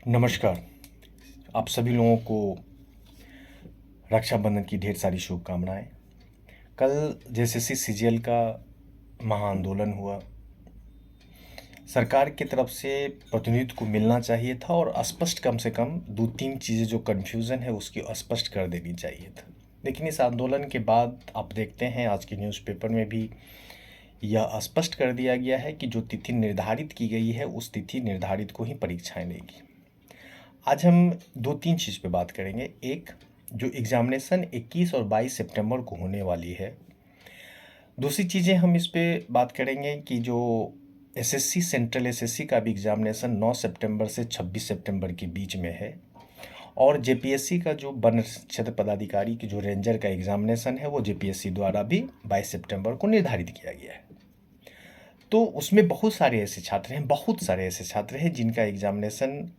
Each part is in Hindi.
नमस्कार। आप सभी लोगों को रक्षाबंधन की ढेर सारी शुभकामनाएं। कल जेएसएससी सीजीएल का महाआंदोलन हुआ। सरकार की तरफ से प्रतिनिधित्व को मिलना चाहिए था और स्पष्ट कम से कम दो तीन चीज़ें जो कन्फ्यूज़न है उसकी स्पष्ट कर देनी चाहिए था। लेकिन इस आंदोलन के बाद आप देखते हैं आज के न्यूज़पेपर में भी यह स्पष्ट कर दिया गया है कि जो तिथि निर्धारित की गई है उस तिथि निर्धारित को ही परीक्षाएं लेगी। आज हम दो तीन चीज़ पे बात करेंगे। एक, जो एग्ज़ामिनेशन 21 और 22 सितंबर को होने वाली है। दूसरी चीज़ें हम इस पे बात करेंगे कि जो एसएससी सेंट्रल एसएससी का भी एग्ज़ामिनेशन 9 सितंबर से 26 सितंबर के बीच में है और जेपीएससी का जो वन क्षेत्र पदाधिकारी की जो रेंजर का एग्ज़ामिनेशन है वो जेपीएससी द्वारा भी 22 सितंबर को निर्धारित किया गया है। तो उसमें बहुत सारे ऐसे छात्र हैं जिनका एग्ज़ामिनेशन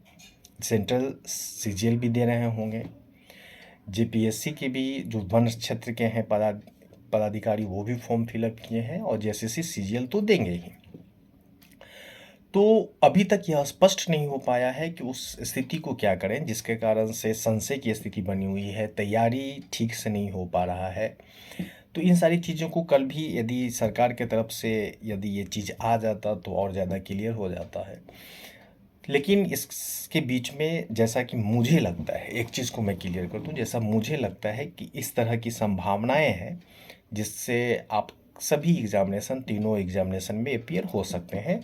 सेंट्रल सीजीएल भी दे रहे होंगे, जेपीएससी के भी जो वन क्षेत्र के हैं पदाधिकारी वो भी फॉर्म फिलअप किए हैं और जेएसएससी सीजीएल तो देंगे ही। तो अभी तक यह स्पष्ट नहीं हो पाया है कि उस स्थिति को क्या करें जिसके कारण से संशय की स्थिति बनी हुई है, तैयारी ठीक से नहीं हो पा रहा है। तो इन सारी चीज़ों को कल भी यदि सरकार के तरफ से यदि ये चीज़ आ जाता तो और ज़्यादा क्लियर हो जाता है। लेकिन इसके बीच में जैसा कि मुझे लगता है, एक चीज़ को मैं क्लियर कर दूं, जैसा मुझे लगता है कि इस तरह की संभावनाएं हैं जिससे आप सभी एग्ज़ामिनेशन तीनों एग्ज़ामिनेशन में अपीयर हो सकते हैं।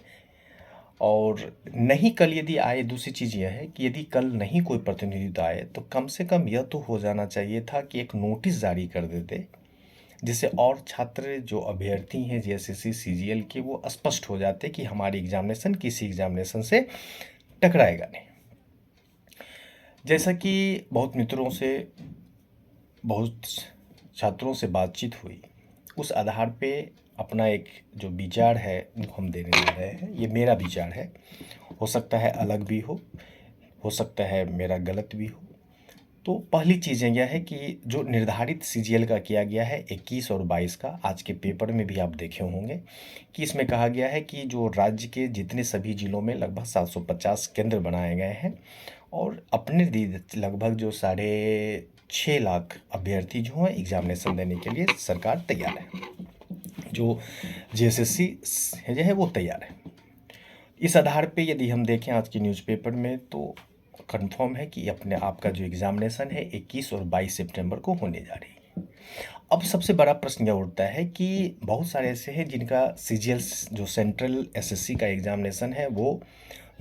और नहीं कल यदि आए, दूसरी चीज़ यह है कि यदि कल नहीं कोई प्रतिनिधित्व आए तो कम से कम यह तो हो जाना चाहिए था कि एक नोटिस जारी कर देते जिससे और छात्र जो अभ्यर्थी हैं जेएसएससी सीजीएल के वो स्पष्ट हो जाते कि हमारी एग्ज़ामिनेशन किसी एग्ज़ामिनेशन से टकराएगा नहीं। जैसा कि बहुत मित्रों से, बहुत छात्रों से बातचीत हुई, उस आधार पे अपना एक जो विचार है वो हम देने जा रहे हैं। ये मेरा विचार है, हो सकता है अलग भी हो सकता है मेरा गलत भी हो। तो पहली चीज़ें यह है कि जो निर्धारित सीजीएल का किया गया है 21 और 22 का, आज के पेपर में भी आप देखे होंगे कि इसमें कहा गया है कि जो राज्य के जितने सभी ज़िलों में लगभग 750 केंद्र बनाए गए हैं और अपने लगभग जो 6.5 लाख अभ्यर्थी जो हैं एग्ज़ामिनेशन देने के लिए सरकार तैयार है, जो जेएसएससी जो है वो तैयार है। इस आधार पे यदि हम देखें आज के न्यूज़पेपर में तो कंफर्म है कि अपने आपका जो एग्ज़ामिनेशन है 21 और 22 सितंबर को होने जा रही है। अब सबसे बड़ा प्रश्न यह उठता है कि बहुत सारे ऐसे हैं जिनका सीजीएल जो सेंट्रल एसएससी का एग्ज़ामिनेशन है वो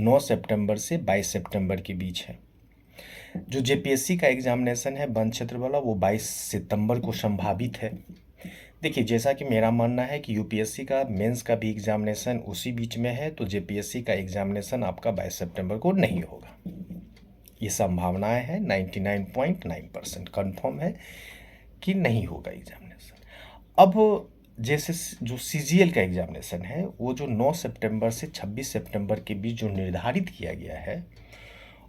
9 सितंबर से 22 सितंबर के बीच है। जो जेपीएससी का एग्ज़ामिनेशन है वन क्षेत्र वाला वो 22 सितंबर को संभावित है। देखिए, जैसा कि मेरा मानना है कि यूपीएससी का मेंस का भी एग्ज़ामिनेशन उसी बीच में है, तो जेपीएससी का एग्ज़ामिनेशन आपका 22 सितंबर को नहीं होगा। ये संभावनाएं हैं, 99.9% कन्फर्म है कि नहीं होगा एग्ज़ामिनेशन। अब जैसे जो सीजीएल का एग्ज़ामिनेशन है वो जो 9 सितंबर से 26 सितंबर के बीच जो निर्धारित किया गया है,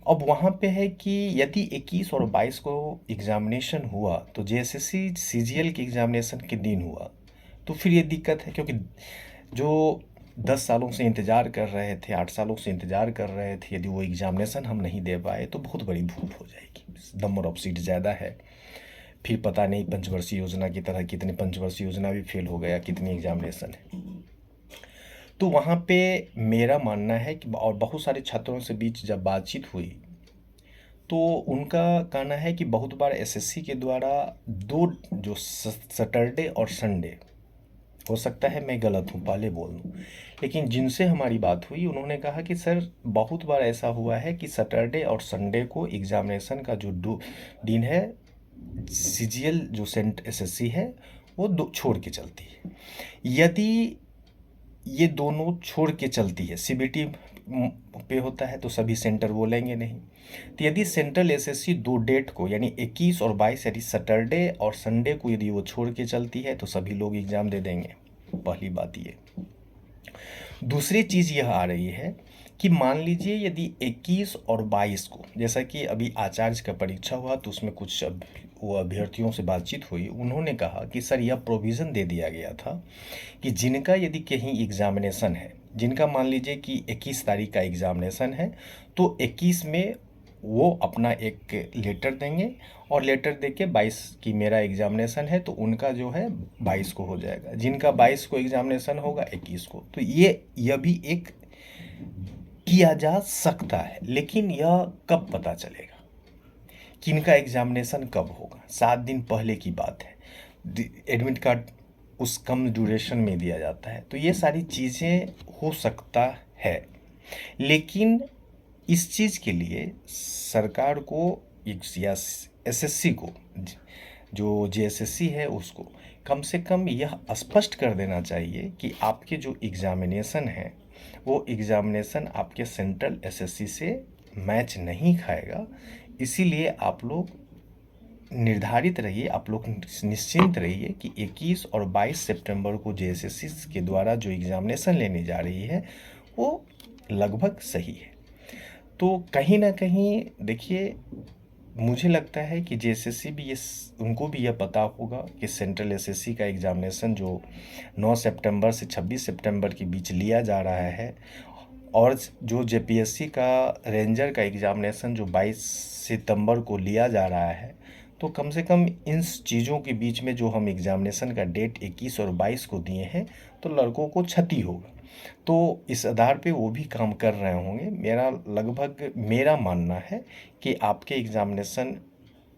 अब वहाँ पे है कि यदि 21 और 22 को एग्ज़ामिनेशन हुआ तो जेएसएससी सीजीएल के एग्ज़ामिनेशन के दिन हुआ तो फिर ये दिक्कत है, क्योंकि जो 10 सालों से इंतज़ार कर रहे थे, 8 सालों से इंतज़ार कर रहे थे, यदि वो एग्ज़ामिनेशन हम नहीं दे पाए तो बहुत बड़ी भूल हो जाएगी। नंबर ऑफ सीट ज़्यादा है, फिर पता नहीं पंचवर्षीय योजना की तरह कितनी पंचवर्षीय योजना भी फेल हो गया, कितनी एग्ज़ामिनेशन है। तो वहाँ पे मेरा मानना है कि, और बहुत सारे छात्रों से बीच जब बातचीत हुई तो उनका कहना है कि बहुत बार एसएससी के द्वारा दो, जो सैटरडे और संडे, हो सकता है मैं गलत हूँ पहले बोल दूँ, लेकिन जिनसे हमारी बात हुई उन्होंने कहा कि सर बहुत बार ऐसा हुआ है कि सैटरडे और संडे को एग्ज़ामिनेशन का जो दिन है सीजीएल जो सेंट एसएससी है वो दो छोड़ के चलती है। यदि ये दोनों छोड़ के चलती है, सीबीटी पे होता है तो सभी सेंटर बोलेंगे नहीं, तो यदि सेंट्रल एसएससी दो डेट को यानी 21 और 22 यानी सैटरडे और संडे को यदि वो छोड़ के चलती है तो सभी लोग एग्ज़ाम दे देंगे। पहली बात ये। दूसरी चीज़ यह आ रही है कि मान लीजिए यदि 21 और 22 को, जैसा कि अभी आचार्य का परीक्षा हुआ तो उसमें कुछ वो अभ्यर्थियों से बातचीत हुई, उन्होंने कहा कि सर यह प्रोविज़न दे दिया गया था कि जिनका यदि कहीं एग्ज़ामिनेशन है जिनका मान लीजिए कि 21 तारीख का एग्ज़ामिनेशन है, तो 21 में वो अपना एक लेटर देंगे और लेटर दे के 22 की मेरा एग्ज़ामिनेशन है, तो उनका जो है 22 को हो जाएगा। जिनका 22 को एग्ज़ामिनेशन होगा 21 को। तो यह भी एक किया जा सकता है, लेकिन यह कब पता चलेगा किनका एग्ज़ामिनेशन कब होगा? 7 दिन पहले की बात है। एडमिट कार्ड उस कम ड्यूरेशन में दिया जाता है, तो ये सारी चीज़ें हो सकता है। लेकिन इस चीज़ के लिए सरकार को या एसएससी को, जो जेएसएससी है, उसको कम से कम यह स्पष्ट कर देना चाहिए कि आपके जो एग्ज़ामिनेशन है वो एग्ज़ामिनेशन आपके सेंट्रल एसएससी से मैच नहीं खाएगा। इसीलिए आप लोग निर्धारित रहिए, आप लोग निश्चिंत रहिए कि 21 और 22 सितंबर को जेएसएससी के द्वारा जो एग्ज़ामिनेशन लेने जा रही है वो लगभग सही है। तो कहीं ना कहीं देखिए, मुझे लगता है कि जेएसएससी भी उनको भी यह पता होगा कि सेंट्रल एसएससी का एग्ज़ामिनेशन जो 9 सितंबर से 26 सितंबर के बीच लिया जा रहा है, और जो जेपीएससी का रेंजर का एग्ज़ामिनेशन जो 22 सितंबर को लिया जा रहा है, तो कम से कम इन चीज़ों के बीच में जो हम एग्ज़ामिनेशन का डेट 21 और 22 को दिए हैं, तो लड़कों को क्षति होगा। तो इस आधार पे वो भी काम कर रहे होंगे। मेरा मानना है कि आपके एग्ज़ामिनेशन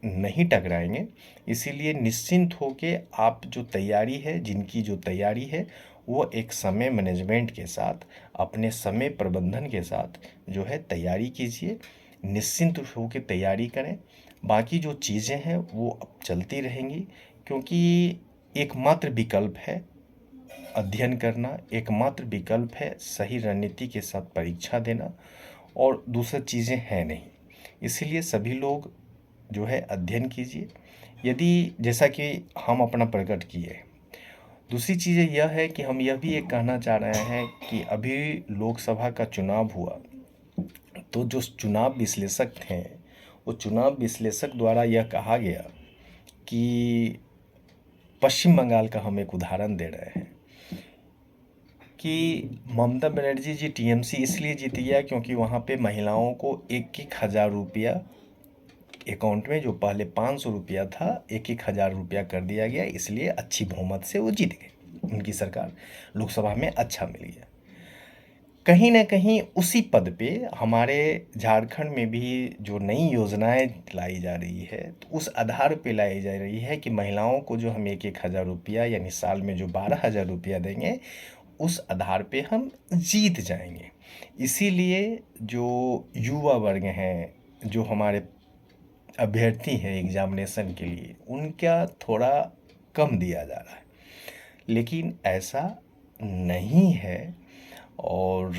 नहीं टकराएंगे। इसीलिए निश्चिंत हो के आप जो तैयारी है, जिनकी जो तैयारी है, वो एक समय मैनेजमेंट के साथ, अपने समय प्रबंधन के साथ जो है तैयारी कीजिए। निश्चिंत हो के तैयारी करें। बाकी जो चीज़ें हैं वो अब चलती रहेंगी, क्योंकि एकमात्र विकल्प है अध्ययन करना, एकमात्र विकल्प है सही रणनीति के साथ परीक्षा देना, और दूसरी चीज़ें हैं नहीं। इसीलिए सभी लोग जो है अध्ययन कीजिए। यदि जैसा कि हम अपना प्रकट किए, दूसरी चीज़ यह है कि हम यह भी एक कहना चाह रहे हैं कि अभी लोकसभा का चुनाव हुआ, तो जो चुनाव विश्लेषक थे, वो चुनाव विश्लेषक द्वारा यह कहा गया कि पश्चिम बंगाल का हम एक उदाहरण दे रहे हैं कि ममता बनर्जी जी टीएमसी इसलिए जीत गया क्योंकि वहाँ पे महिलाओं को 1,000 रुपया अकाउंट में, जो पहले 500 रुपया था, 1,000 रुपया कर दिया गया, इसलिए अच्छी बहुमत से वो जीत गए। उनकी सरकार लोकसभा में अच्छा मिल गया। कहीं ना कहीं उसी पद पे हमारे झारखंड में भी जो नई योजनाएं लाई जा रही है, तो उस आधार पे लाई जा रही है कि महिलाओं को जो हम 1,000 रुपया, यानी साल में जो 12,000 रुपया देंगे, उस आधार पे हम जीत जाएंगे। इसीलिए जो युवा वर्ग हैं, जो हमारे अभ्यर्थी हैं एग्ज़ामिनेशन के लिए, उनका थोड़ा कम दिया जा रहा है, लेकिन ऐसा नहीं है और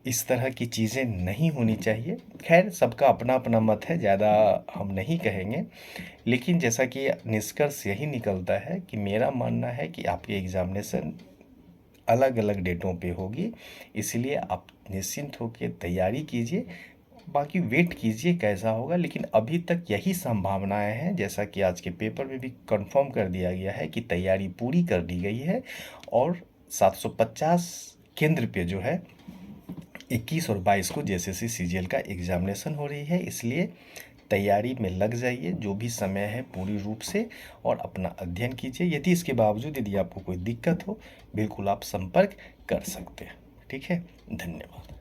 इस तरह की चीज़ें नहीं होनी चाहिए। खैर, सबका अपना अपना मत है, ज़्यादा हम नहीं कहेंगे, लेकिन जैसा कि निष्कर्ष यही निकलता है कि मेरा मानना है कि आपकी एग्ज़ामिनेशन अलग अलग डेटों पे होगी। इसलिए आप निश्चिंत होकर तैयारी कीजिए, बाकी वेट कीजिए कैसा होगा। लेकिन अभी तक यही संभावनाएं हैं, जैसा कि आज के पेपर में भी कंफर्म कर दिया गया है कि तैयारी पूरी कर दी गई है, और 750 केंद्र पे जो है 21 और 22 को जेएसएससी सीजीएल का एग्ज़ामिनेशन हो रही है। इसलिए तैयारी में लग जाइए, जो भी समय है पूरी रूप से, और अपना अध्ययन कीजिए। यदि इसके बावजूद यदि आपको कोई दिक्कत हो, बिल्कुल आप संपर्क कर सकते हैं। ठीक है, धन्यवाद।